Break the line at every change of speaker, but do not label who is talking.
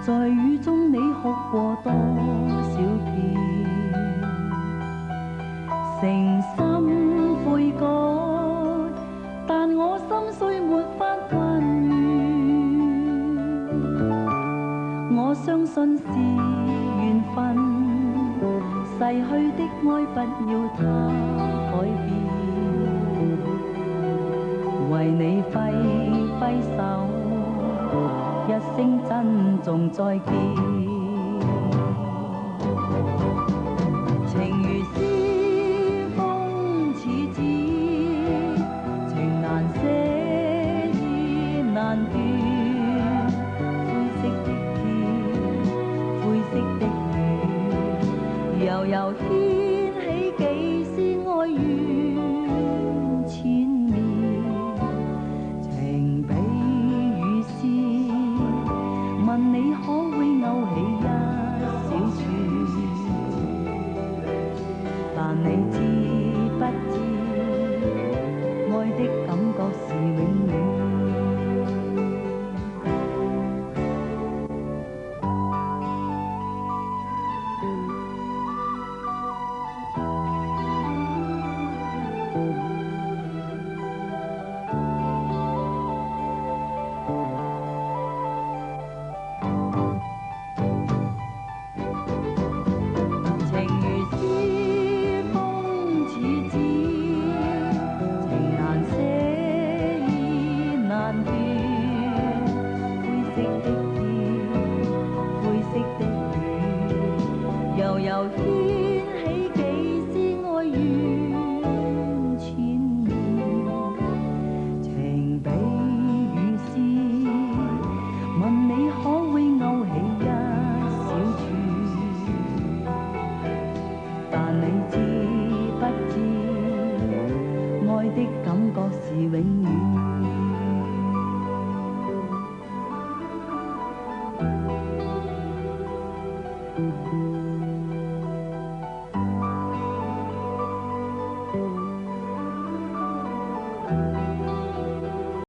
在雨中你哭過多少遍，誠心悔改，但我心雖沒法還原。我相信是緣分，逝去的愛不要它改變，為你揮揮手，一聲珍重再見，情如絲風似紙，情難捨意難斷，灰色的天，灰色的雨，悠悠掀起幾絲哀怨纏綿，情比雨絲，問你可會勾起一小串，但你知不知，愛的感覺是永遠。悠悠掀起幾絲哀怨纏綿，情比雨絲，問你可會勾起一小串，但你知不知，愛的感覺是永